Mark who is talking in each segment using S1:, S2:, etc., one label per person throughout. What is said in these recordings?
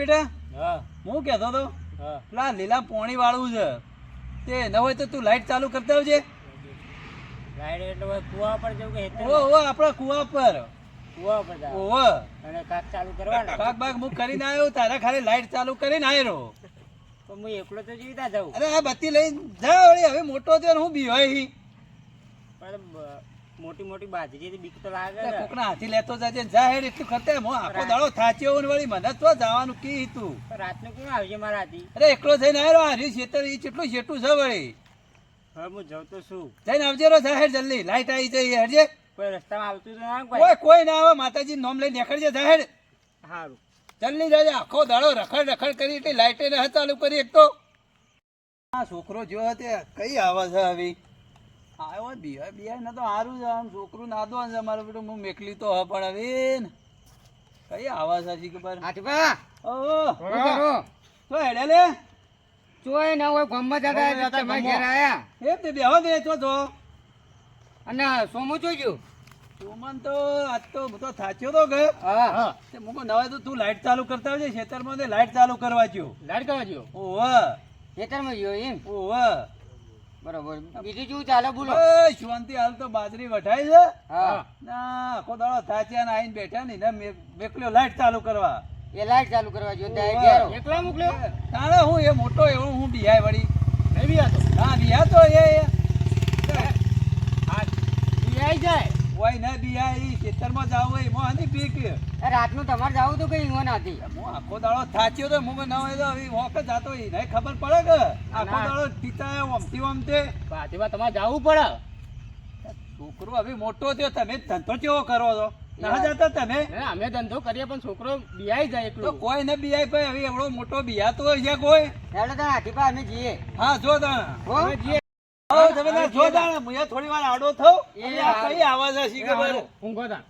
S1: બેટા
S2: હા
S1: હું કહેતો હતો
S2: હા
S1: પેલા લીલા પોણી વાળું છે તે ન હોય તો તું લાઈટ ચાલુ કરતા આવજે.
S2: લાઈટ એટલે કુવા પર જવું કે હેતર
S1: ઓ આપણા કુવા પર
S2: કુવા પર જાવ
S1: ઓવો
S2: અને કાક ચાલુ કરવાના
S1: કાક બાક હું કરીને આવ્યો તારે ખાલી લાઈટ ચાલુ કરીને આવ્યો.
S2: તો હું એકલો તો જીવતા જાઉં
S1: અરે આ બત્તી લઈને જા વળી હવે મોટો થયો ને હું બીવાય હી.
S2: પણ મોટી મોટી બાજરી બીક તો લાગે
S1: એટલે
S2: ને.
S1: કોકના હાથી લેતો જાજે જા હેડ એટલું ખર્ચે હું આખો દાડો થાચ્યો ને વળી મને તો જવાનું કી તું.
S2: પણ રાતનું કોણ આવશે મારા હાથી
S1: અરે એકલો જઈને આવ્યો આ રહ્યું ખેતર ઈ કેટલું શેઠું છે વળી
S2: હવે હું જાઉં તો શું
S1: જઈને આવજે રો જા હેડ જલ્દી લાઈટ આવી જાય હેડજે.
S2: કોઈ રસ્તામાં આવતું તો ના
S1: કોઈ ના આવે માતાજી નામ લઈને નીકળજે જા હેડ
S2: સારું
S1: જલ્દી જાજે આખો દાડો રખડ રખડ કરી એટલે લાઈટે ન ચાલુ કરી એક તો. આ છોકરો જો તે કઈ આવે છે હવે આવ્યો બિહાર બિહાર ને તો સારું છે આમ છોકરું નાદો છે મારું બેટું હું મેકલી તો હ પણ હવે ને કઈ આવે છે હજી ખબર
S2: હાથીબા
S1: ઓહો
S2: શું કરો
S1: તો હેડે લે
S2: ચોય ના હોય ગામમાં જતા તમે ઘેર આયા
S1: એ તે બેહો દે તો જો
S2: અને સોમું જોઈજો
S1: સુમન તો આજ તો હું તો થાચ્યો તો કે
S2: હા
S1: તે મુકો નવા તો તું લાઈટ ચાલુ કરતા આવજે ખેતરમાં ને લાઈટ ચાલુ કરવા જ્યો.
S2: લાઈટ કરવા જો
S1: ઓહો
S2: ખેતરમાં ગયો એમ
S1: ઓહો
S2: બરોબર બીજું શું ચાલે બોલો
S1: ઓય શાંતિ હાલ તો બાજરી વઢાઈ છે
S2: હા
S1: ના આખો દાડો થાચ્યા ને આઈને બેઠા ને મેકલ્યો લાઈટ ચાલુ કરવા.
S2: એ લાઈટ ચાલુ કરવા જો એકલા મોકલ્યો
S1: તાણે હું એ મોટો એવો હું બિહાય વળી
S2: નહીં બી આતો
S1: હા બિહા તો એ
S2: હા બી આવી જાય
S1: કોઈ ના બિહા ઈ ખેતરમાં જાવ હોય મો હની પીક
S2: રાતનું તમારે જાવું તો કઈ ઈવન હતી
S1: હું આખો દાડો થાચ્યો તો મુકો ન હોય તો હવે વોક જ જાતો ઈ નહીં ખબર પડે કે આખો દાડો પિતા ઓમતી ઓમતે
S2: બાજુમાં તમારે જાવું પડે
S1: છોકરો હવે મોટો થયો તમે ધંધો કેવો કરો છો ના જતા તમે
S2: અમે ધંધો કરીએ પણ છોકરો બિયાઈ જાય
S1: તો કોઈ ને બિહાય ભાઈ હવે એવડો મોટો બિહાતો હોય છે કોઈ
S2: એટલે તો હાથીપા અમે જઈએ
S1: હા જો તાણા
S2: અમે જઈએ
S1: તમે ના જો તાણા મુયા થોડી વાર આડો થો
S2: એ
S1: અને આ કઈ આવાજ છે શી ખબર
S2: ઊંઘો તા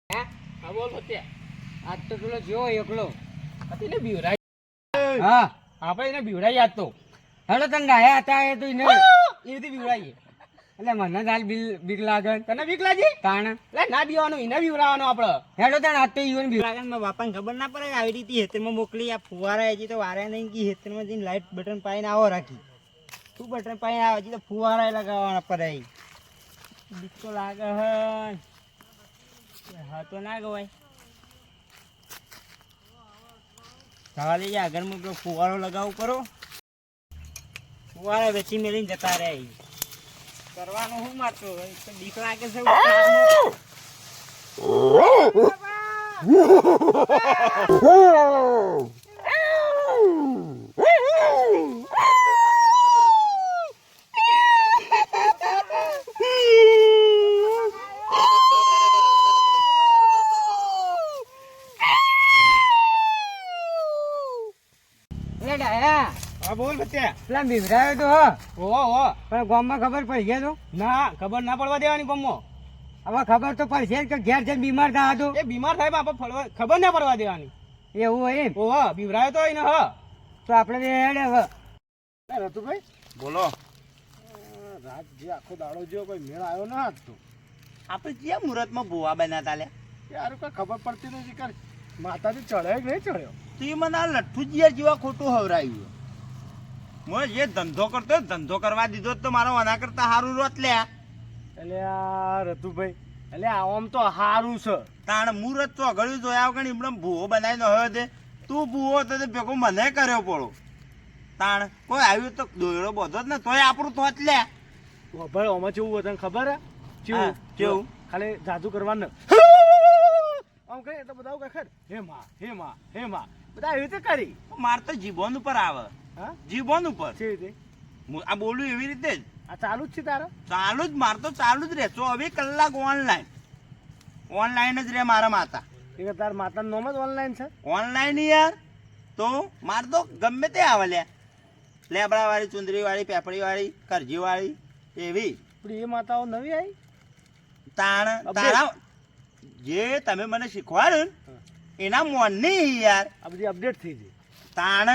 S2: હા બોલ સત્ય આજ તો પેલો જો એકલો હતી ને બીવરાઈ હા આપણે એને બીવરાઈ આજ તો હેલો તને ગાયા હતા એ તો એને એવી બીવરાઈએ એટલે મને હાલ બીક લાગે તને બીક લાગી તાણ એટલે ના બીવાનું એને બીવરાવાનો આપણે હેલો તને આજ તો ઈવન બીવરાગે મારા બાપાને ખબર ના પડે આવી રીતે હેતરમાં મોકલી આ ફુવારા હજી તો વારે નહીં કે હેતરમાં જઈને લાઈટ બટન પાઈને આવો રાખી તું બટન પાઈને આવે હજી તો ફુવારા લગાવવાના પડે બીક તો લાગે હા તો ના ગવાય ખાલી આગળમાં પેલો ફુવારો લગાવું કરો ફુવારા વેચી મેળીને જતા રહે કરવાનું શું મારતો તો બીક લાગે છે હા બોલ બચ્ચા પેલા બીવરાયો તો હો પણ ગામમાં ખબર પડી ગયા તો ના ખબર ના પડવા દેવાની ગામમાં હવે ખબર તો પડશે કે ઘેર જઈને બીમાર થયા તો એ બીમાર થાય બાપા ખબર ના પડવા દેવાની એવું હોય એમ ઓહો બીવરાયો તો એને તો આપણે હેડે હવે રતુભાઈ
S1: બોલો
S2: રાત જે આખો દાડો જો કોઈ મેળ આવ્યો ના આજ તો
S1: આપણે ક્યાં મુહૂર્તમાં ભૂવા બન્યા તા લે
S2: યાર કઈ ખબર પડતી નથી કે માતાજી ચડ્યો કે નહીં ચડ્યો
S1: તું મને આ લઠ્ઠુજીયા જેવા ખોટું હવરાયું મોય જે ધંધો કરતો ધંધો કરવા દીધો તો મારો આના કરતા સારું રોત લે
S2: એટલે આ રતુભાઈ એટલે આમ તો સારું છે
S1: તાણ મુહૂર્ત તો અગળ્યું જોયા વગર એમને ભૂવો બનાવી નો હવે તું ભૂવો તો ભેગો મને કર્યો પડો તાણ કોઈ આવ્યું તો દોયડો બધો જ ને તોય આપણું તો જ લે
S2: ભાઈ આમાં કેવું હોય તને ખબર હે
S1: કેવું
S2: ખાલી જાદુ કરવાનું આમ કઈ તો બધા કખર હે માં બધા એવી રીતે કરી
S1: માર તો જીભોન ઉપર આવે
S2: હા
S1: જીભોન ઉપર
S2: છે રીતે
S1: આ બોલું એવી રીતે જ
S2: આ ચાલુ જ છે તારા
S1: ચાલુ જ માર તો ચાલુ જ રહે 24 કલાક ઓનલાઈન જ રે મારા માતા
S2: એ તાર માતાનું નામ જ ઓનલાઈન છે
S1: ઓનલાઈન યાર તો માર તો ગમે તે આવે લે લેબડા વાળી ચુંદરી વાળી પેપડી વાળી કરજી વાળી એવી
S2: પણ એ માતાઓ નવી આવી
S1: તાણ તારા જે તમે મને શીખવાડ્યું એના મોનની યાર
S2: આ બધી અપડેટ થઈ ગઈ
S1: તાણ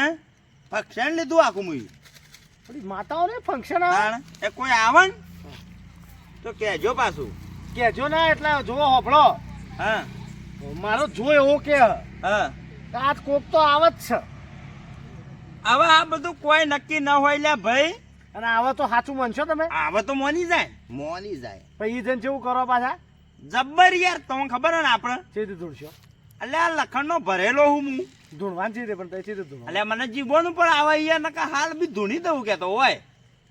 S1: ફંક્શન લીધું આખું મુઈ
S2: બધી માતાઓ ને ફંક્શન
S1: તાણ એ કોઈ આવે ને તો કહેજો પાછું
S2: કેજો ના એટલે જો હોભળો
S1: હા
S3: મારો જો એવો કે
S1: હા
S3: આજ કોક તો આવત છે
S1: હવે આ બધું કોઈ નક્કી ન હોય લ્યા ભાઈ.
S3: અને આવા તો સાચું માનશો તમે
S1: હવે તો મોની જાય.
S3: પછી ઈ જણ કેવું કરો પાછા
S1: જબ્બર યાર તમને ખબર હે ને આપણે
S3: ચેતી ધૂળશો
S1: એટલે આ લખણનો ભરેલો હું
S3: ધૂળવાન ચેતી પણ તે ચેતી ધૂળવા
S1: એટલે મને જીવવાનું પણ આવે યાર નકા હાલ બી ધૂણી દઉં કેતો હોય.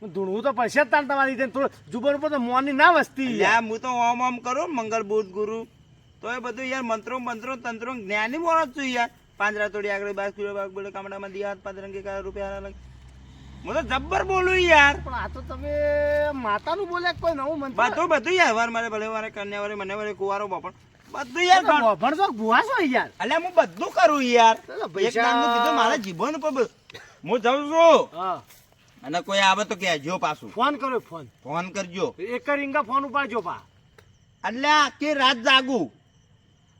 S3: ધૂળવું તો પડશે જ તાર તમારી જેમ થોડું જુબર ઉપર તો મોની ના વસ્તી
S1: યાર હું તો ઓમ કરું મંગળ બુધ ગુરુ તો એ બધું યાર મંત્રો તંત્રો જ્ઞાની મોણસ છું યાર. પાંજરા તોડી આગળ બાર કિલો બાગ બોલે કામડામાં દિયા પંદરંગી કા રૂપિયા લાગે. હું તો જબ્બર બોલું યાર.
S3: પણ આ તો તમે માતાનું બોલ્યા કોઈ નવું મન
S1: બધું યાર વાર મારે ભલે વારે કન્યા વારે મને વારે કુવારો બાપણ બધું યાર
S3: ભણ તો ભુવા છો યાર
S1: એટલે હું બધું કરું યાર.
S3: પૈસા-
S1: એક નામનું કીધું મારા જીવન પર હું જાઉં છું
S3: હા
S1: અને કોઈ આવે તો કહેજો પાછું
S3: ફોન કરો
S1: ફોન કરજો.
S3: એક રીંગા ફોન ઉપાડજો પા
S1: એટલે આખી રાત જાગું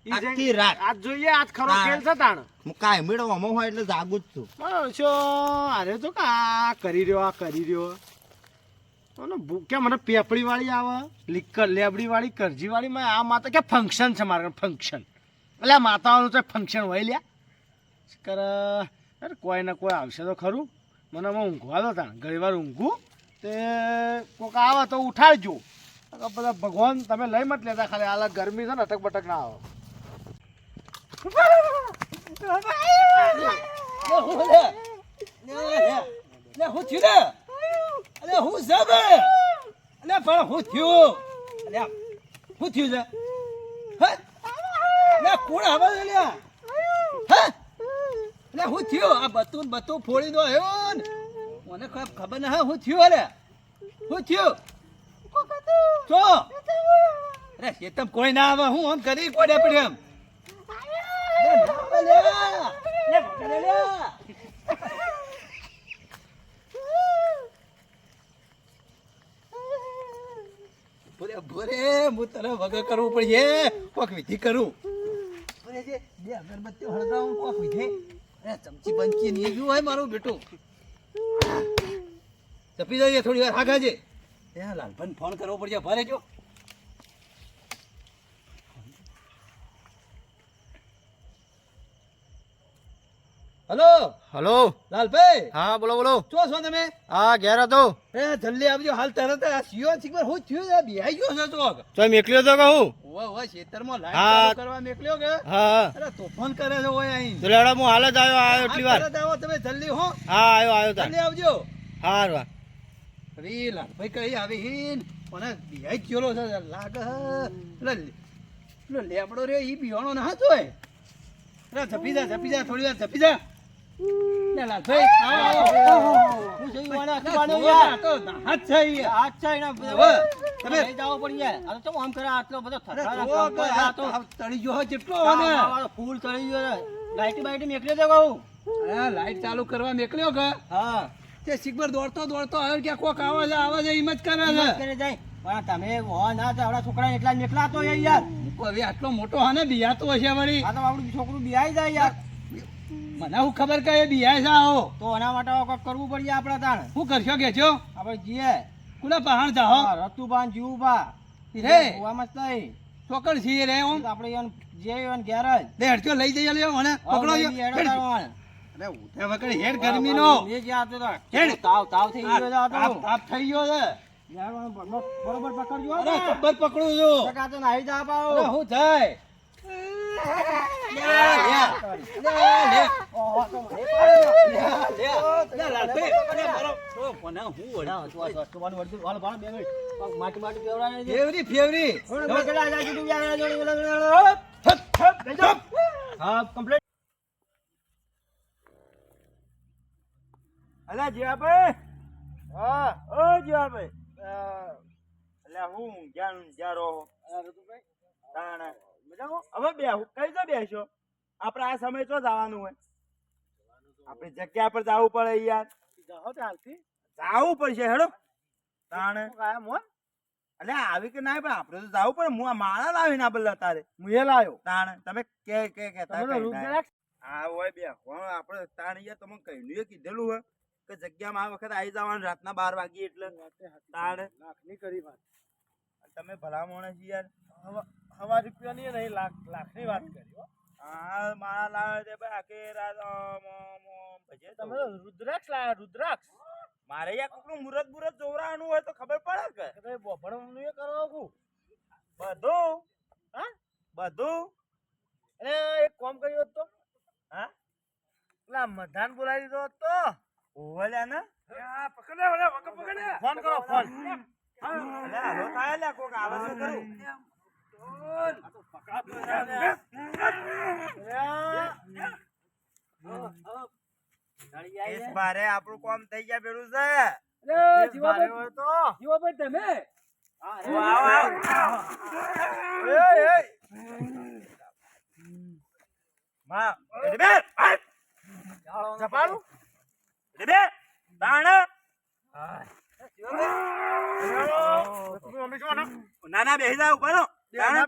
S1: આખી રાત
S3: આજ જોઈએ આજ ખરો
S1: તાણ.
S3: ખેલ છે તાણ
S1: હું કાંઈ મેળવવામાં હોય એટલે જાગું જ છું.
S3: અરે તો આ કરી રહ્યો અને કે મને પેપડી વાળી આવે લીકર લેબડી વાળી કરજી વાળી માં આ માતા કે ફંક્શન છે મારે ફંક્શન એટલે આ માતાઓનું તો ફંક્શન હોય લ્યા કર અરે કોઈ ને કોઈ આવશે તો ખરું મને આમાં ઊંઘવા દો તાણ ઘણી વાર ઊંઘું તે કોઈક આવે તો ઉઠાડજો બધા ભગવાન તમે લઈ મત લેતા ખાલી આ ગરમી છે ને અટક બટક ના આવો
S1: હું થયું ને અરે હું સબ અરે પણ હું થયું અરે હું થયું છે હે કોણ આવે છે લ્યા હે અરે હું થયું આ બતું ફોડી દો આવ્યો ને મને ખબર ના હું થયું અરે હું થયું તો અરે શેતમ કોઈ ના આવે હું આમ કરી પડે એમ ભોરે હું તને વગર કરવું પડશે કોક વિધિ કરું બે અગરબત્તી હળગાવું કોક વિધિ અરે ચમચી બંચી નહીં ગયું હોય મારું બેટું ચપી જઈએ થોડી વાર હાગાજે લાલભાઈ ફોન કરવો પડશે ભરે જો હલો લાલભાઈ
S3: હા બોલો બોલો
S1: ચો છો તમે
S3: હા ઘેર હતો
S1: જલ્દી આવજો હાલ તરત આ સિયો શીખર હું થયું છે બિહાઈ ગયો છે તો
S3: તો મેકલ્યો તો કહું
S1: ઓય ખેતરમાં
S3: હા.
S1: લાઈટ ચાલુ કરવા મેકલ્યો કે
S3: હા
S1: અરે તોફાન કરે છે ઓય અહીં
S3: તો લેવડા હું હાલ જ આવ્યો એટલી વાર
S1: તરત આવો તમે જલ્દી હો
S3: હા આવ્યો તાર
S1: જલ્દી આવજો
S3: હા વા
S1: અરે લાલભાઈ કઈ આવી હીન મને બિહાઈ ગયો છે લાગે પેલો લેબડો રે ઈ બિહાણો ના જોય અરે જપી જા થોડી વાર જપી જા લે લાલભાઈ આવો
S2: હું જઈ વાળા
S1: ના,
S2: આટલો
S1: જોવા
S2: યાર
S1: તો હાથ છે ઈ.
S2: આજ છે ને
S1: હવે તમે
S2: લઈ જાવો પડી યાર આ તો ચમ આમ કરે આટલો બધો
S1: અરે
S2: થકારા
S1: જોવો
S2: કામ
S1: કે
S2: કરે આ તો
S1: આ તળી ગયો હોય જેટલો હોય ને.
S2: વાળો ફૂલ ચડી ગયો છે લાઈટ બાઈટ મેકલ્યો તો કહું
S1: હા, લાઈટ ચાલુ કરવા મેકલ્યો કે
S2: હા
S1: તે સિગ્બર દોડતો આવ્યો કે કોક આવે છે એમ જ કરે છે.
S2: કરે જાય પણ તમે હો ના તો આપણા છોકરા એટલા મેકલા તો યાર
S1: મૂકો હવે આટલો મોટો હા ને બિયાતો હશે વળી.
S2: આ તો આપણું છોકરું બિહાઈ જાય યાર
S1: મને હું ખબર કે એ બિયાય છે આવો.
S2: તો એના માટે કંઈક કરવું પડશે આપણે તાણ
S1: શું કરશો કે છો
S2: આપણે જીએ
S1: કુલા પહાણ જાહો
S2: રતુબા જીવુબા
S1: રે
S2: હોવામાં જ નહીં
S1: ચોકડ છીએ રે હું
S2: આપણે જે ઘેર જ
S1: દે હડજો લઈ જઈએ લ્યો મને પકડો યો. હેડ. અરે ઉઠે વગર હેડ ગરમીનો હેડ.
S2: તાવ થઈ ગયો છે આ તો.
S1: તાપ થઈ ગયો છે.
S2: યાર, બરોબર પકડજો હો
S1: અરે
S2: ને.
S1: ખબર પકડું છું.
S2: ટકા તો નાહી જા પાઓ.
S1: અરે હું થાય લ્યા, લ્યા. લ્યા, લ્યા.
S2: ઓહો, તો મને
S1: લ્યા, લ્યા. લ્યા, લાલભાઈ. અરે મારો તો મને હું વળી.
S2: તમારું વળતું. હાલો, ભાળો, 2 મિનિટ. માટી માટી પીવડાવી દે.
S1: ફેવરી ફેવરી
S2: થોડું બગડા જાય કીધું યાર, જોડે ઓલા જોડે.
S1: હપ, હપ, હપ.
S2: હા, કમ્પ્લીટ.
S1: અલા જીવાભાઈ. હા ઓ જીવાભાઈ. અલા હું ઊંઘ્યા રહો તાણે મજામાં? હવે બેહું કઈ તો બેસો આપણે આ સમય તો જવાનું હોય આપણે જગ્યા પર જવું પડે યાર જવું પડશે હેડો તાણે એટલે આવી કે ના પણ આપણે તો જવું પડે હું આ માળા લાવીને આ બદલા તારે
S3: હું એ લાયો
S1: તાણે તમે કે
S3: તમે રૂપ જરાક
S1: હા હોય બે આપણે તાણે યાર તમે કહ્યું કીધેલું હોય કે જગ્યામાં આ વખત આવી જવાનું રાતના 12 વાગે એટલે તાણે
S3: નાખની કરી વાત
S1: તમે ભલા માણસ યાર
S3: હવા રૂપિયાની નહીં લાખની વાત કરી હો.
S4: હા માળા લાવે છે ભાઈ આખી રાત ભજે
S3: તમે રુદ્રાક્ષ લાયા રુદ્રાક્ષ
S4: મારે યા કોકનું મુરત મુરત જોવરાવાનું હોય તો ખબર પડે કે
S3: તમે બોભણનું એ કરો કુ
S4: બધું
S3: હા
S4: બધું
S3: અને એક કામ કર્યો તો
S4: હા
S3: પેલા મધાન બોલાવી દીધો તો
S4: ઓવલ્યા ને
S3: પકડે ફોન કરો ફોન
S4: અલે હાલો થાય લે કોક આવે છે કરું ઇસ બારે આપણું કામ થઈ ગયા પેલું છે
S1: જીવાભાઈ તમે
S4: આવ આવ માં એડી બે
S3: જપાડું
S4: એડી બે તાણ ના ના બેહી જાવ બરો અરે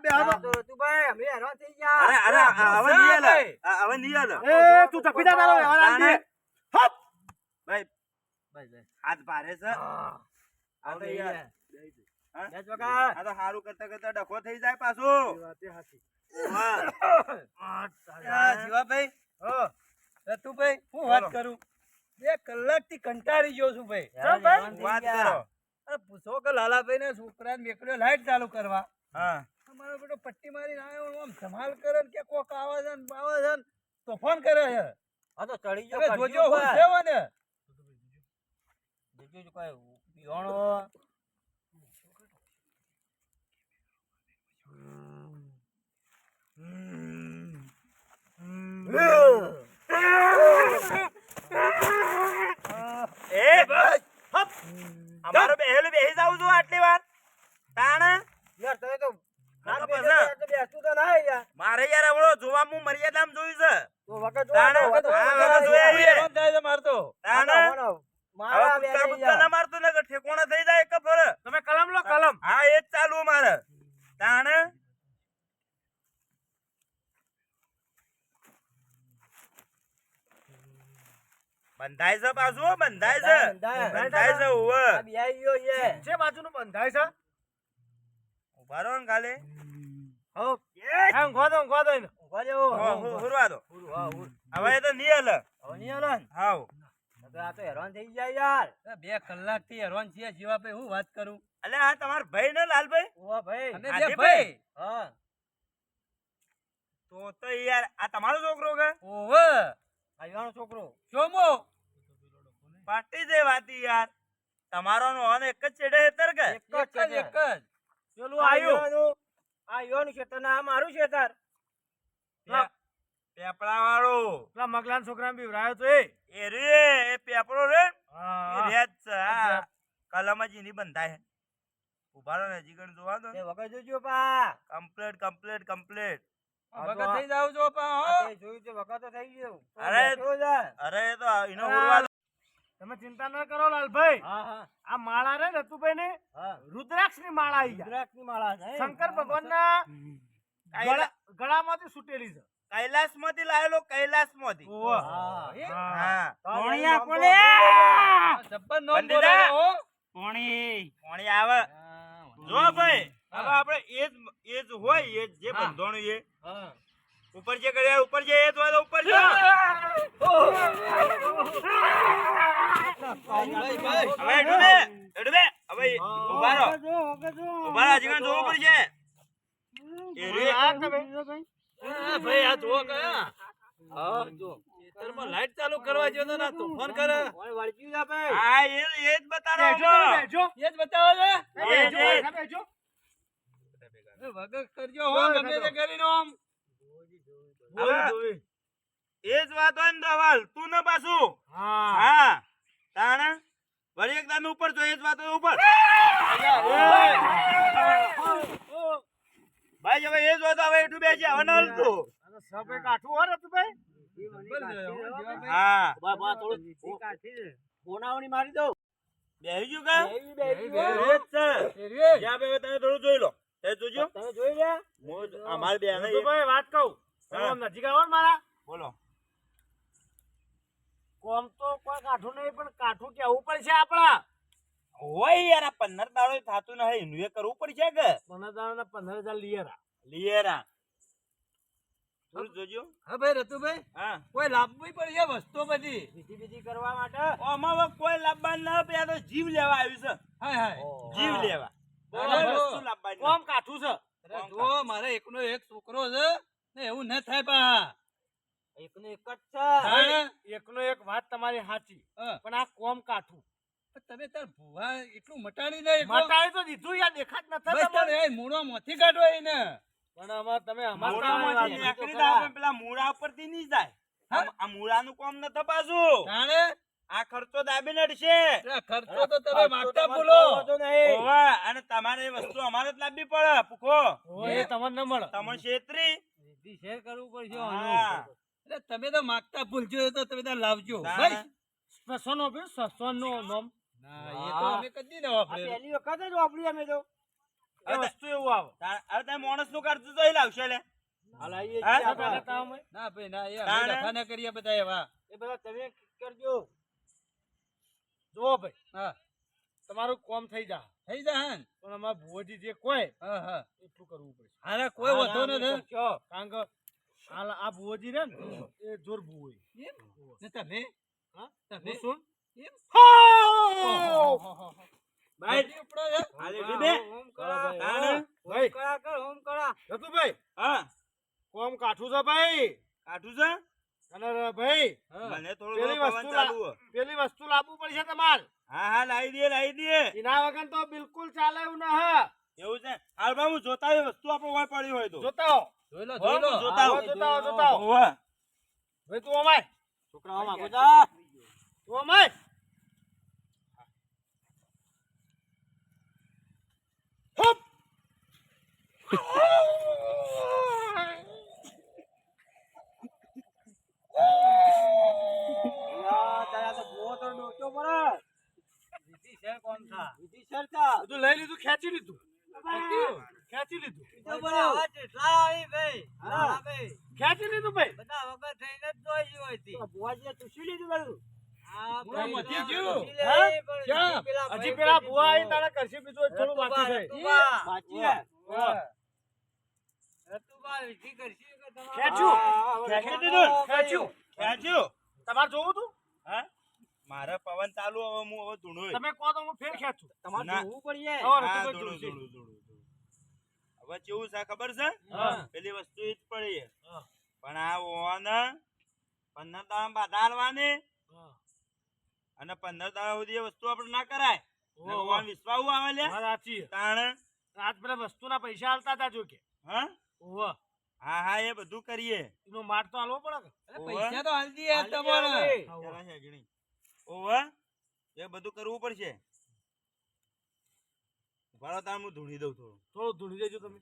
S4: અરે હવે નહીં આલે હવે નહીં આલે
S3: એ તું જપી જા તારો વ્યવહાર આલ દે. હપ
S4: ભાઈ હાથ ભારે છે આ તો યાર હા? આ તો હારું કરતા કરતા ડખો થઈ જાય પાછું
S1: જીવાભાઈ રતુભાઈ હું વાત કરું 2 કલાકથી કંટાળી ગયો છું ભાઈ
S4: વાત કરો
S1: અરે પૂછો કે લાલાભાઈ ને છોકરા મેકડ્યો લાઈટ ચાલુ કરવા
S4: હા
S1: અમારો બેટો પટ્ટી મારીને આવ્યો આમ ધમાલ કરે ને કે કોક આવે છે ને બાવે છે ને તોફાન કરે છે
S2: હા તો ચડી
S1: હવે જોજો હું સેવો ને
S2: બીજું કોઈ બિહોણો
S4: એ બસ હપ અમારો બેહેલું બેહી જાવ છું આટલી વાર તાણ
S3: યાર તમે તો
S4: તો
S3: બેસતું
S4: પછી
S3: તો ના યાર
S4: મારે યાર હમણો જોવા હું મર્યાદામાં જોયું છે
S3: તો વખત
S4: તાણ હા વગર જોયા છીએ.
S1: હેરાન થાય છે મારતો
S4: તાણ
S3: મારા
S4: હવે કૂતરા બુતરા ના મારતો ને કે ઠેકોણા થઈ જાય કે ફર
S3: તમે કલમ લો કલમ
S4: હા એ જ ચાલુ મારે તાણ બંધાય છે પાછું હો, બંધાય છે બંધાય છે ઉવે
S3: જે બાજુનું બંધાય છે
S4: ઉભા રહો ને કાલે
S3: હો એમ ગોદો ને
S4: હુરવા દો હવે એ તો નહીં હલે હાવ
S1: 2 કલાકથી હેરાન છીએ જીવાભાઈ હું વાત કરું
S4: અલે આ તમાર ભાઈ ને લાલભાઈ
S1: અમે
S4: આજે
S1: 2 ભાઈ
S4: તો યાર આ તમારો છોકરો કે
S1: ઓવે
S3: છોકરો
S1: ચોમો
S4: પાટી દે વાતી યાર તમારો નો ઓન એક જ છેડે હેતર કે
S1: એક જ
S3: પેલું આયું આ યોનું ખેતર ના આ મારું ખેતર
S4: પેપડા વાળો
S3: પેલા મગલાન છોકરા બીવરાયો તો
S4: એ રે એ પેપડો રે એ
S3: હા
S4: રેત છે આ કલમજી ની બંધાય ઉભા રહો ને હજી કણ જોવા દો
S3: વગર જોજો પા
S4: કમ્પ્લીટ
S1: વગર થઈ જાવ છો પા હો
S3: જોયું છે વગર તો થઈ ગયું
S4: અરે એ તો એનો ઉરવા દો
S3: તમે ચિંતા ન કરો લાલભાઈ
S2: હા હા
S3: આ માળા રે રતુભાઈ ને
S2: હા
S3: રુદ્રાક્ષ ની માળા આવી ગયા
S2: રુદ્રાક્ષની માળા છે
S3: શંકર ભગવાન ના ગળામાંથી છૂટેલી છે
S4: કૈલાસ માંથી લાયેલો કૈલાસ માંથી
S3: ઓહો.
S2: હા
S4: હા
S2: કોણિયા કોલે
S1: જબ્બર નોમ
S4: બંધ
S1: બોલે
S4: થા.
S1: હો
S4: કોણી આવે જો ભાઈ હવે આપણે એ જ હોય એ જ જે બંધોણું એ ઉપર જે કર્યા ઉપર જે એ જ હોય તો ઉપર જે હવે એડું બે હવે ઉભા રહો હજી કણ જોવું પડશે એ રે
S1: ભાઈ આ જો કયા હા જો ખેતરમાં લાઈટ ચાલુ કરવા જો તો ના તોફાન કરે
S4: હા એ જ બતાડો હમણાં.
S1: એ જ બતાવો છે
S4: એ જ.
S1: વગર કરજો હો ગમે તે કરીને આમ
S4: હવે એ જ વાત હોય ને દવાલ તું ને પાછું
S3: હા
S4: હા તાણ વળી એક દાન ઉપર જો એ જ વાત હોય ઉપર ભાઈ હવે એ જ વાત હવે એટલું બેસી હવે ન હલતું
S3: સબે કાઠું હો રતુભાઈ
S4: હા
S3: બોનાવણી મારી દઉં
S4: બેહી ગયું કા
S3: બેહી ગયું.
S4: એ જ છે જ્યાં બે તમે થોડું જોઈ લો એ જોજો
S3: તમે જોઈ લે
S4: અમારે બે ને
S3: રતુભાઈ વાત કહું
S4: હા.
S3: નજીક આવો ને મારા
S4: બોલો
S3: કોમ તો કોઈ કાઠું નહીં પણ કાઠું કેવું પડશે આપડા
S4: હોય યાર આ 15 દાડો થાતું નહીં એનું એ કરવું પડશે કે
S3: 15,000 ના 15,000 લીયરા
S4: લીએરા થોડું જોજો.
S1: હા ભાઈ રતુભાઈ,
S4: હા
S1: કોઈ લાભવી પડશે વસ્તુ બધી.
S2: બીજી બીજી કરવા માટે
S4: આમાં હવે કોઈ લાવવાનું ના પે, આ તો જીવ લેવા આવ્યું છે.
S1: હાય હાય.
S4: જીવ લેવા
S1: બરાબર.
S4: કોઈ વસ્તુ લાવવાની
S3: કોમ કાઠું છે
S1: અરે જો મારે એકનો એક છોકરો છે ને એવું ન થાય પા.
S2: એકનો એક જ છે
S1: તાણે?
S3: એકનો એક વાત તમારી સાચી,
S1: હા.
S3: પણ આ કોમ કાઠું
S1: પણ તમે તાર ભુવા એટલું મટાડી નહીં
S3: મટાડી તો દીધું યાર, દેખાત
S1: ભાઈ તાર
S3: નથી
S1: એ મૂળો મોથી કાઢો એને.
S3: પણ આમાં તમે અમારા
S4: મૂળામાંથી
S3: કામમાં
S4: નીકળી જાય પણ પેલા મૂળા ઉપરથી નહીં જાય. આ મૂળાનું કામ ન થપાશું.
S1: તાણે?
S4: આ ખર્ચો દાબીને અડશે.
S1: અરે ખર્ચો તો તમે માગતા ભૂલો.
S4: ઓવે, અને તમારે એ વસ્તુ અમારે જ લાવવી પડે પૂખો.
S3: એ તમને ન મળે.
S4: તમે છેતરી.
S2: બીજી શેર કરવું પડશે
S4: હા.
S1: અરે તમે તો માગતા ભૂલજો તો તમે તાર લાવજો
S4: તાણે?
S1: ભાઈ.
S3: સસોનો બી સસોનો નામ
S1: ના એ તો અમે કદી ન વાપરેલું.
S2: પહેલી વખત જ વાપરી અમે તો
S3: એ વસ્તુ એવું આવે.
S4: હવે તમે માણસનું કરતું તો એ લાવશે લે.
S2: હાલ આવીએ
S4: હા?
S2: છીએ આપણે.
S3: તમે
S1: ના ભાઈ ના એ
S4: તાણે?
S1: અમે લખા ના કરીએ બધા એવા.
S2: એ બધા તમે કરજો.
S3: જુઓ ભાઈ,
S1: હા
S3: તમારું કોમ થઈ જા,
S1: થઈ જા ને.
S3: પણ અમારા ભુવોજી જે કોઈ
S1: હા હા
S3: એટલું કરવું પડશે.
S1: હારે કોઈ વધો નથી.
S3: કરશો. કારણ કે હાલ આ ભુવોજી રે ને એ જોર ભુવોઈ.
S1: એમ? ને તમે
S3: હા?
S1: તમે
S3: હું શું?
S1: એમ?
S3: હા!
S4: ભાઈ,
S1: બધી ઉપડો છે?
S4: હાલે દીધે?
S2: હોમ કરા
S4: તાણે?
S3: ભાઈ,
S2: કરા કર હોમ કરા.
S3: રતુભાઈ,
S4: હા,
S3: કોમ કાઠું છે ભાઈ.
S4: કાઢું છે?
S3: અને ભાઈ,
S1: હા.
S4: મને થોડું
S3: પેલી
S4: ઘણું
S3: વસ્તુ
S4: પવન ચાલુ હે.
S3: પેલી વસ્તુ લાવવું પડશે તમારે.
S4: હા હા, લાવી દે લાવી દે.
S3: એના વગર તો બિલકુલ ચાલે એવું ના.
S4: એવું છે? હાલ ભાઈ, હું જોતા હોય વસ્તુ આપણે હોય પડી હોય તો.
S3: જોતા હો.
S1: જોઈ લો
S4: હો,
S1: જોઈ લો.
S4: હું જોતા
S3: આવો,
S4: હોઉં.
S3: જોતા હો, જોતા હો.
S4: હોવે.
S3: ભાઈ તું અમાય,
S2: છોકરાઓ માગો જા.
S3: તું અમાય. હપ!
S2: યા, તારા તો બહુ તો ડોચો પડે.
S1: બીજી શેર કોણ થા?
S2: બીજી શેર થા.
S3: બધું લઈ લીધું, ખેંચી લીધું. ખેંચી લીધું.
S2: બીજો બધા આવા જેટલા આવી ભાઈ. હા ભાઈ.
S3: ખેંચી લીધું ભાઈ.
S2: બધા વગર થઈને જ જોઈ હોય છે. બુઆજીએ તુસી લીધું બધું. આ
S1: બુઆ
S2: ભાઈ
S1: મથી
S2: ના
S1: ગયું.
S2: તુસી લે,
S3: હા?
S2: પણ
S1: ક્યાં?
S2: પેલા
S3: હજી
S2: ભાઈ
S3: પેલા
S2: કીધું.
S3: ભુવા આવી તારા કરશે બીજું થોડું બાકી છે.
S2: રતુબા, બાકી છે.
S3: હા.
S2: રતુબા વિધિ કરશી કે તમારે?
S3: ખેંચ્યું.
S2: હા, હવે
S4: ખેંચી દીધું.
S3: ખેંચ્યું.
S4: ખેંચ્યું.
S3: તમારે જોવું તું?
S4: હા? મારે પવન ચાલુ હવે હું હવે ધૂણું.
S3: તમે કહો તો હું ફેર ખેંચું.
S2: તમારે
S4: ના.
S2: જોવું પડશે.
S3: હા,
S4: હા,
S3: રતુભાઈ
S4: ધૂણું,
S3: જોડશે.
S4: ધૂણું, ધૂણું, ધૂણું. હવે કેવું છે ખબર છે?
S3: હા.
S4: પેલી વસ્તુ ઈ જ પડી છે.
S3: હા.
S4: પણ આ ઓન 15 દાડા બાધા હાલવાની
S3: હા.
S4: અને 15 દાડા સુધી એ વસ્તુ આપણે ના કરાય.
S3: ઓહો.
S4: ઓન વિશ્વાસ આવે લે.
S3: વાત સાચી છે.
S4: તાણ
S3: આજ પેલા વસ્તુના પૈસા આલતા હતા જો કે.
S4: હા
S3: ઓહો.
S4: હા હા, એ બધું કરીએ.
S3: એનો માર તો આલવો પડે કે.
S1: અરે પૈસા તો હાલ દઈએ
S2: હાલી
S1: તમારે.
S2: આવે.
S4: ચાલા છે ગણી. ઓવે, એ બધું કરવું પડશે. ઉભા રહો તાણ હું ધૂણી દઉં થોડું.
S3: થોડું ધૂળી દેજો તમે.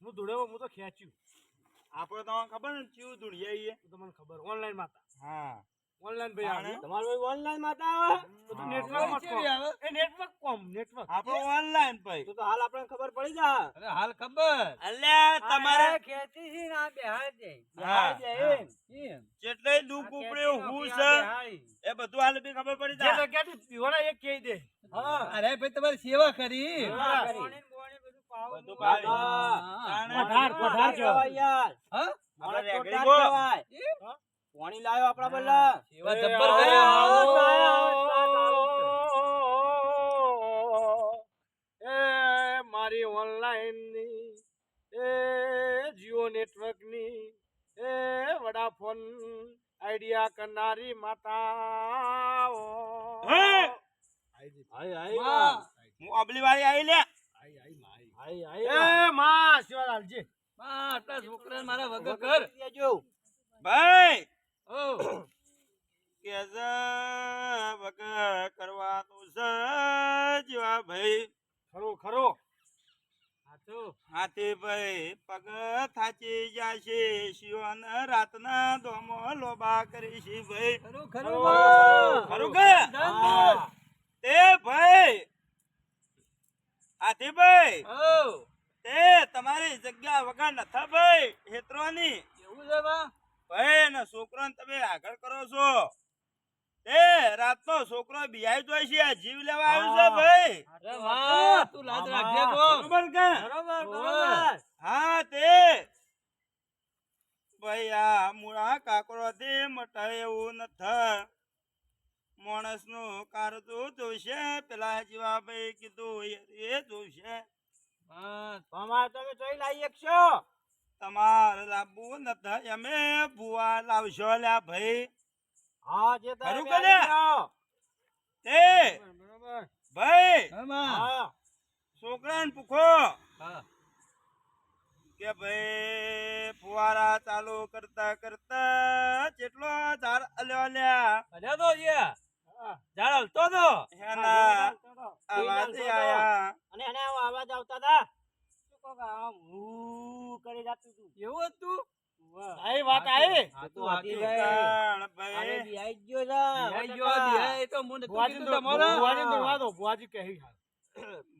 S3: હું ધૂળેવો, હું તો ખેંચ્યું.
S4: આપણે તમને ખબર ને કેવું ધૂણીએ આવીએ?
S3: તો તમને ખબર ઓનલાઈન માં
S4: હા
S3: ઓનલાઈન ભાઈ
S4: તાણે?
S3: આવ્યું.
S2: તમારે ભાઈ ઓનલાઈન માં આવે
S3: બધું
S4: હા.
S3: નેટવર્ક
S1: કેવી આવે?
S3: એ નેટવર્ક કોમ નેટવર્ક.
S4: આપણે ઓનલાઈન ભાઈ.
S2: તો હાલ આપણને ખબર પડી જા.
S1: અરે હાલ ખબર.
S4: અલ્યા તમારે
S2: ખેતી છે ને આ બેહાડ દે.
S4: હા,
S2: બેહાડ દે
S4: હા.
S2: એમ.
S1: એમ.
S4: જેટલે દુઃખ ઉપડ્યું હું છે એ બધું હાલ બી ખબર પડી
S3: જે
S4: જાય.
S3: જગ્યાથી પીવાના એ કહી દે.
S2: હા.
S1: અરે ભાઈ તમારી સેવા કરી.
S2: હા,
S3: કરી.
S2: પાણી ને બોણી બધું પાવું.
S4: બધું પાવી.
S2: હા.
S4: તાણે?
S3: પધાર, પધાર
S2: કહેવાય યાર.
S1: હા
S4: આપણે
S2: આપણે
S4: રેગડી
S2: કોટાર
S4: ગો.
S2: કહેવાય.
S3: હા?
S2: પાણી લાવ્યો આપણા બલ્લા.
S1: સેવા
S3: એ
S1: જબ્બર
S3: આવો.
S1: કરી.
S3: એ મારી ઓનલાઈન ની એ જીઓ નેટવર્ક ની એ વડાફોન આઈડિયા કરનારી માતાઓ
S4: હે?
S2: આઈ આઈ
S1: માં.
S4: હું અબલી વાળી આવી લે.
S2: આઈ આઈ
S3: એ માં આશીર્વાદ આલજે.
S1: માં, આટલા છોકરાને મારા વગર કર.
S2: દેજો.
S4: ભાઈ
S1: ઓ
S4: કે વગર કરવાનું છે જીવા ભાઈ.
S3: ખરો ખરો
S4: હાથી ભાઈ પગ થાચી જાશે શિવન રાતના દોમો લોબા કરીશી ભાઈ.
S1: ખરું ખરું માં.
S4: ખરું કે?
S2: હા.
S4: તે ભાઈ હાથી ભાઈ
S1: ઓ
S4: તે તમારી જગ્યા વગર નથી ભાઈ હેતરોની.
S1: એવું છે માં.
S4: ભાઈ ને છોકરાને તમે આગળ કરો છો એ રાતનો છોકરો બિહાઈ જોઈ છે આ જીવ લેવા આવ્યું છે ભાઈ
S1: અરે વાહ, તું લાજ રાખજે ગો.
S4: બરોબર કે
S2: બરોબર.
S4: હા તે ભાઈ આ મૂળા કાકરોથી મટાય એવું નથી માણસ નું કારતું જોઈશે પેલા જીવાભાઈ કીધું એ જોઈશે
S1: બસ.
S3: અમારે તમે જોઈ લાવી શકશો
S4: તમારે લાવવું નથી અમે ભુવા લાવશો લ્યા ભાઈ
S3: હા જે તમે
S4: ખરું
S3: આવી
S4: કે ને?
S3: જાઓ.
S4: તે
S2: બરોબર.
S4: ભાઈ
S1: હા, માં.
S3: હા
S4: છોકરાને પૂછો
S1: હા.
S4: કે ભાઈ ફુવારા ચાલુ કરતા કરતા કેટલો ધાર અલ્યો લ્યા
S1: અલ્યા તો યાર. ઝાડ હલતો તો.
S4: એના આવાજ આયા
S3: અને એને આવો અવાજ આવતા હતા શું કહો કે આમ હું કરી જાતું હતું
S1: એવું હતું?
S3: આઈ વાત આઈ
S1: હા, તો
S3: વાતી
S1: વાતી
S3: ભાઈ.
S4: કાણ
S3: અરે
S4: ભાઈ
S3: બિહાઈ જ ગયો છે
S1: બિહાઈ ગયો, બિહાઈ તો મને તું
S3: બુઆજી
S1: કીધું
S3: તો
S1: તમારા.
S3: બુઆજી તો દો બુઆજી કહી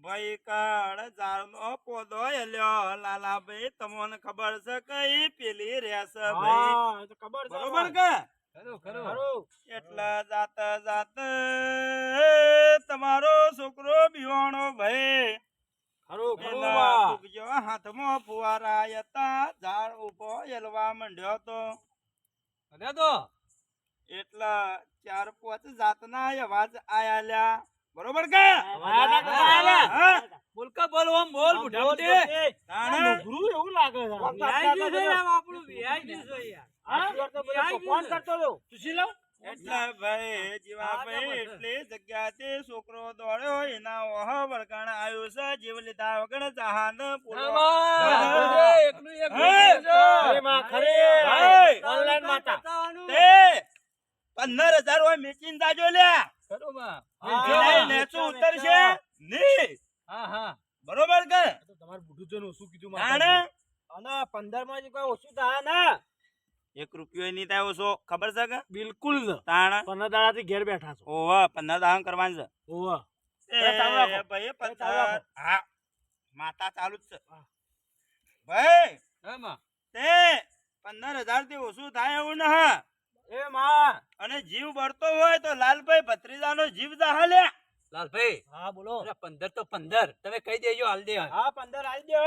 S4: ભાઈ કાળ ઝાડનો પોદો એલ્યો લાલાભાઈ તમને ખબર છે કઈ પેલી રહેશે ભાઈ
S3: હા એ તો ખબર છે
S4: બરોબર કે
S1: ખરું, ખરું.
S3: ખરું
S4: એટલે જાત જાત તમારો છોકરો બિવાણો ભાઈ
S3: ખરું ખરું
S4: એના
S3: બા.
S4: ફૂગજો હાથમાં ફુવારા હતા ઝાડ ઉભો એલવા માંડ્યો તો
S1: અલ્યા તો.
S4: એટલા 4-5 જાતના અવાજ આયા લ્યા બરોબર કે
S3: અવાજ આવતા હતા.
S4: હા?
S1: બોલ કે બોલ, ઓમ બોલ, બુઢા
S3: બોલ,
S1: બુઢી.
S3: બોલ, એ.
S4: તાણે?
S3: આ નુઘરું એવું લાગે છે.
S1: બિહાઈ ગયું છે આમ આપણું, બિહાઈ ગયું છે યાર.
S3: આટલી વાર તો બધો તોફાન કરતો હતો. સુશી લો.
S4: એટલે ભાઈ જીવાભાઈ એટલી જગ્યાથી છોકરો દોડ્યો એના ઓહ વળગાણ આવ્યું છે જીવ લીધા વગર જહાન પૂરો
S1: હા, માં.
S4: હા.
S1: એકલું એક
S4: હા.
S1: બુઢું છે.
S3: અરે માં ખરે.
S4: ભાઈ.
S3: ઓનલાઈન માતા.
S4: તે 15,000 હોય મેચીને જાજો લ્યા
S1: ખરું, માં.
S3: હા.
S4: પેલા નેચું ઉતરશે ની
S1: હા, હા.
S4: બરોબર કે
S3: તો તમારું બુઢું જોઈને ઓછું કીધું
S4: તાણે
S3: અને 15 માં કોઈ ઓછું થાય ના
S4: 1 રૂપિયો નહીં થાય ઓછો ખબર છે કે
S3: બિલકુલ ન.
S4: તાણ
S3: 15 દાડાથી ઘેર બેઠા છો
S4: ઓવા 15 દાહન કરવાનું છે
S3: ઓવા
S4: એ
S3: ચાલુ રાખો.
S4: ભાઈ
S3: ચાલુ
S4: 15
S3: રાખો.
S4: હા માતા ચાલુ જ છે ભાઈ
S1: હા, માં.
S4: તે 15,000 થી ઓછું થાય એવું ન હા
S3: એ માં
S4: અને જીવ બળતો હોય તો લાલભાઈ ભત્રીજાનો જીવ જાહે લ્યા
S1: લાલભાઈ.
S3: હા બોલો
S1: અરે 15 તો 15. તમે કહી દેજો હાલ દે.
S3: હા 15 આવી દો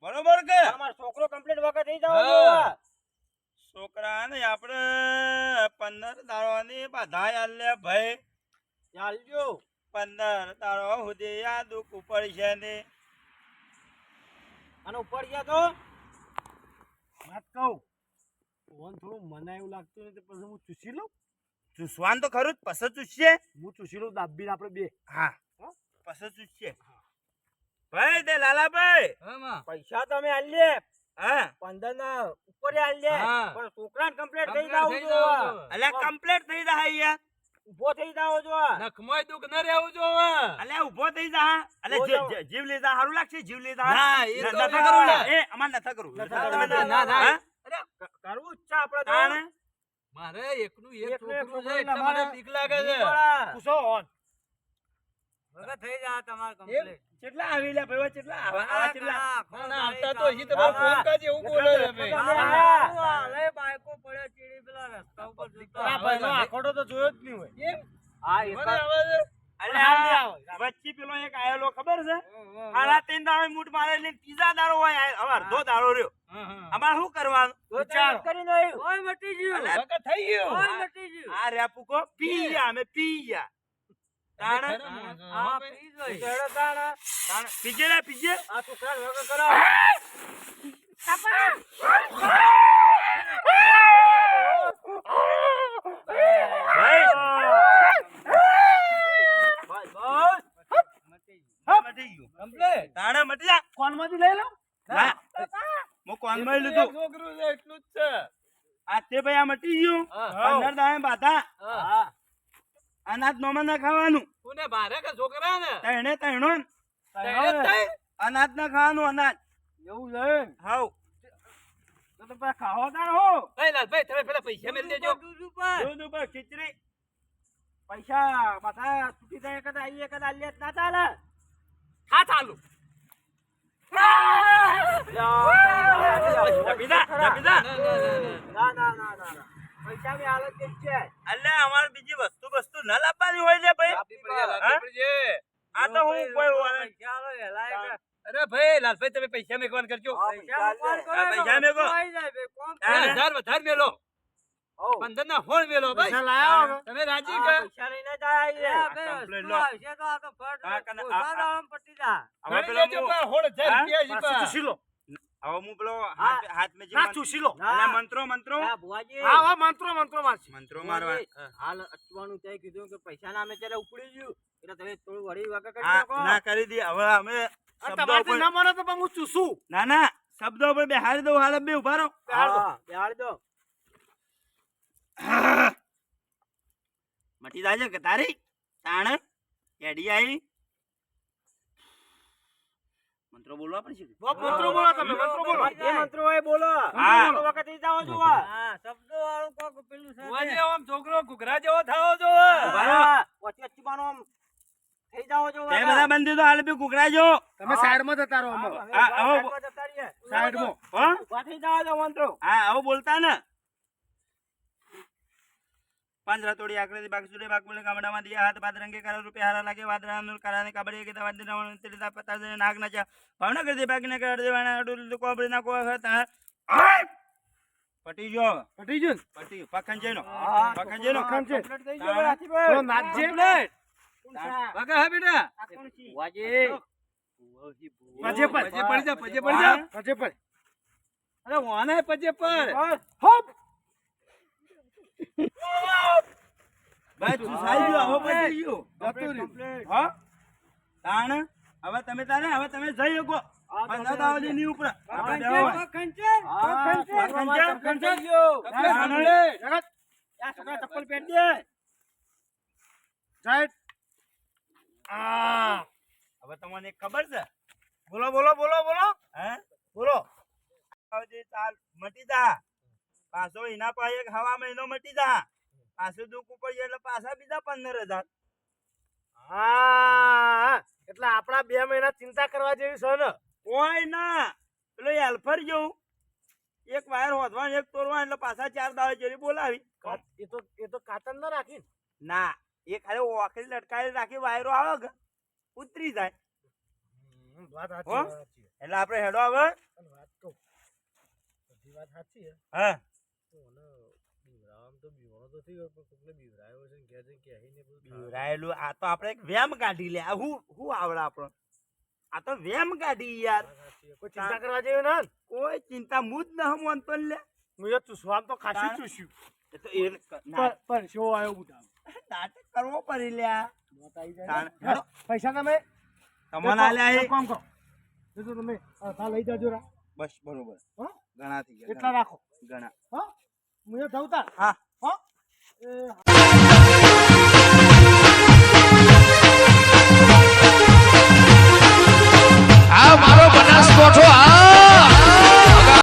S4: બરોબર કે
S3: તમારો છોકરો કમ્પ્લીટ વખત થઈ જાવ
S1: હા.
S4: છોકરાને આપણે 15 દાડોની બધાય આલ્યા ભાઈ
S3: ચાલજો
S4: 15 દાડો સુધી આ દુઃખ ઉપર છે ને
S3: અને ઉપર ગયા તો વાત કહું ફોન થોડું મને એવું લાગતું નથી પછી હું ચૂસી લઉં
S4: ચૂસવાન તો ખરું જ પસંદ ચૂસશે
S3: હું ચૂસી લઉં દાબીને આપણે બે
S4: હા પસંદ ચૂસશે ભાઈ તે લાલાભાઈ
S1: હા, માં.
S3: પૈસા તો અમે આલીએ
S4: હા
S3: 15 ના ઉપર આલીએ
S1: હા.
S3: પણ છોકરાને કમ્પ્લીટ થઈ
S1: કમ્પ્લીટ
S3: જાવ
S1: થઈ
S3: જો
S1: જાવ જો.
S4: અલ્યા કમ્પ્લીટ થઈ જાય યાર
S3: ઊભો થઈ જાવ જો
S1: નખમોય દુઃખ ન રહેવું જોવે.
S4: અલ્યા ઊભો થઈ જા
S3: ઊભો જાઓ.
S4: જીવ લીધા સારું લાગશે જીવ લીધા
S1: ના, એ તો
S4: નથા
S1: ના.
S4: કરું લ્યા. એ અમાર નથા કરું
S1: ના, ના.
S4: હા?
S3: કરવું જ છે આપણે તો
S4: તાણે?
S1: મારે એકનું એક
S3: એકનું એક
S1: છોકરું છે
S3: છોકરું
S1: એટલે
S3: અમારે
S1: મને બીક લાગે છે.
S3: પૂછો ઓન
S2: થઈ જાય તમારે
S4: એમ?
S2: complete.
S4: કેટલા આવી લ્યા ભાઈ કેટલા આવા કેટલા
S1: ના, ના, આવતા તો હજી તમારો ફોન કાઢી એવું બોલે છે ભાઈ.
S3: હા.
S2: અરે બાઈકો પડે ચીડી પેલા રસ્તા ઉપર જતા.
S3: આ ભાઈનો આંકડો તો જોયો જ નહીં હોય
S1: એમ?
S3: હા
S1: મને આવે છે.
S4: અલ્યા વચ્ચે પેલો એક આયેલો ખબર છે આના 3 દાડો મૂઠ મારે એટલે ત્રીજા દાડો હોય હવે અડધો દાડો રહ્યો
S1: હા, હા.
S4: અમાર શું કરવાનું
S3: વિચારો કરીને આવ્યું.
S2: ઓય મટી ગયું.
S1: વખત થઈ ગયું.
S2: ઓય મટી ગયું.
S4: આ રેપુકો પી ગયા અમે પી ગયા તાણે
S1: ખરા માણસો.
S2: આ
S1: હા, ભાઈ.
S2: પી ગઈ.
S3: તેડો તાણે.
S4: તાણે પીજે લે પીજે
S3: આ છોકરાને વગર કરો.
S4: ભાઈ
S3: બસ, બસ.
S4: મટી ગયું
S1: Complete.
S4: તાણે મટી જા
S3: કોણમાંથી લઈ લઉં?
S4: ના હું કોનમાં
S1: એક
S4: લીધું
S1: છોકરું છે એટલું જ છે.
S4: આ તે ભાઈ આ મટી ગયું
S1: હા.
S4: 15 દાડે બાધા
S1: હા.
S3: હા.
S4: અનાજ નોમાં ના ખાવાનું
S1: કોને બારે કે છોકરા ને?
S4: તણે તણો
S1: તૈયાર જ થઈ.
S4: અનાજ ના ખાવાનું અનાજ
S3: એવું છે.
S4: હાવ
S3: તો પછી ખાવા તાણ હો.
S1: ભાઈ લાલભાઈ, તમે પેલા પૈસા મેલ દેજો.
S2: દૂધ ઉપર.
S4: દૂધ ઉપર ખીચડી
S3: પૈસા બધા તૂટી જાય કદા આઈએ કદા આલીએ જ ના ચાલે.
S1: હા, ચાલુ.
S4: જપીદા જપીદા
S1: ના, ના, ના, ના.
S3: ના ના ના ના ના. પૈસા બી હાલત જ છે.
S4: એટલે અમારે બીજી વસ્તુ વસ્તુ ના લાવવાની હોય લે ભાઈ
S1: લાવવી પડશે, લાવવી પડશે.
S4: આ તો હું કોઈ
S1: અરે ભાઈ લાલભાઈ તમે પૈસા મેકવાન કરજો
S4: પૈસા મેકો
S1: 1000 વધારે મેલો 15 ના હોળ મેલો ભાઈ
S3: પૈસા લાયા હવે?
S1: તમે રાજી કે
S4: હવે
S1: ગણી લેજો પણ હોળ 1000 રૂપિયા
S3: પાછું
S1: જીપા.
S3: ચૂસી લો.
S4: હવે હું પેલો હાથ મેં
S3: ના, ચૂસી લો.
S4: અને મંત્રો
S3: હા, હા, મંત્રો મારશે.
S4: મંત્રો મારવા
S2: હાલ અચવાનું તે કીધું કે પૈસા ના અમે ત્યારે ઉપડી ગયું એટલે તમે થોડું વળી વાકા કરી
S4: હા,
S2: નાખો.
S4: ના કરી દી હવે અમે
S3: આ
S4: શબ્દો
S3: તમારાથી
S4: ઉપર
S3: ના માનો તો પણ હું ચૂસું.
S4: ના શબ્દો ઉપર બેહાડી દઉં હાલ બે ઉભા રહો
S2: હા, બેહાડી દો.
S4: મટી જાય કે તારી તાણ એડી આવી મંત્રો બોલવા પડશે કે?
S3: મંત્રો બોલો તમે, મંત્રો બોલો.
S2: જે મંત્રો હોય બોલો.
S4: હા.
S2: મંત્રો વખત ઈ જાઓ જોવા. હા, શબ્દો વાળું કોક પેલું છે.
S1: ભુવાજી, આમ છોકરો ઘૂઘરા જેવો થાવો જો
S2: હા, વચ્ચે વચ્ચે બાનો આમ થઈ જાઓ જોવા.
S4: તે બધા બંધી તો હાલ બી કુકડાજો
S3: તમે સાઈડમાં જતા રહો અમે.
S2: હવે
S4: હા, હવે
S2: સાઈડમાં જતા રહીએ.
S3: સાઈડમાં.
S4: હા
S2: ઉભા થઈ જાઓ છો મંત્રો.
S4: હા હવે બોલતા ને પાંજરા તોડી આકડે બાગ સુડે બાગ બોલે ગામડામાં દિયા હાથ બાદ રંગે કરા રૂપિયા હારા લાગે વાદરા નુર કરાને કબડે કે દવા દેના તેડા પતા દે નાગ ના ચા ભાવના કરી દે બાગ ને કર દેવાના અડુલ કોબડી ના કો હતા પટી જો
S3: પટી ગયું ને?
S4: પટી પખન જેનો
S2: હા,
S4: પખન જેનો
S3: પખન છે.
S2: કમ્પ્લીટ થઈ ગયો હાથીભાઈ.
S3: તો નાચજે.
S1: વાગા હા બેટા
S2: વાજી.
S3: પજે પર.
S1: પજે પડી જા પજે પડી જા
S3: પજે પર.
S1: અરે વાના પજે પર
S3: હોપ.
S4: બસ તું સાઈ ગયો હવે પટી ગયો
S3: જતું રહ્યું.
S4: હા તાણ હવે તમે તારે હવે તમે જઈ શકો પંદર દાવલી ની ઉપર આપણે બેહો.
S3: જગત.
S2: ચપ્પલ પહેર દે.
S3: સાઈડ. આ.
S4: હવે તમને એક ખબર છે
S3: બોલો
S4: હે
S3: બોલો.
S4: હવે જે ચાલ મટી જા પાછો એના પાસે એક હવા મહિનો મટી જા પાછું દુઃખ ઉપર જાય એટલે પાછા બીજા 15,000
S3: હા, એટલે આપડા 2 મહિના ચિંતા કરવા જેવી છે ને.
S4: કોઈ ના પેલો હેલ્ફર જેવું એક વાયર હોધવા એક તોડવા એટલે પાછા 4 દાડે જેરી બોલાવી
S3: એ તો કાતર ના રાખી.
S4: ના એ ખાલી ઓખરી લટકાવી રાખી વાયરો આવે કે ઉતરી જાય
S3: વાત
S4: હો?
S3: સાચી.
S4: એટલે આપણે હેડો આવે
S3: વાત તો બધી વાત સાચી છે.
S4: હા રાયેલું આ તો આપણે એક વેમ કાઢી લે આ હું આવડે આપણો આ તો વેમ કાઢી યાર
S3: કોઈ ચિંતા કરવા જેવી ના ને.
S4: કોઈ ચિંતા મુજ ન હમ તો લે
S3: હું એ ચૂસવાનું તો ખાસી ચૂસ્યું.
S4: એ તો એ
S3: પણ શો આવ્યો બુટા.
S4: નાટક કરવો પડી લ્યા
S3: વાત આવી જાય
S4: તાણ.
S3: ને. હેડો, પૈસા તમે
S4: તમને આલ્યા
S3: એક
S4: હે
S3: કામ કરો. જો તમે તા લઈ જાજો રા.
S4: બસ બરોબર
S3: હા?
S4: ઘણા થઈ ગયા
S3: એટલા રાખો.
S4: ઘણા
S3: હા, હું એ જાઉં તાર.
S4: હા
S3: હા. એ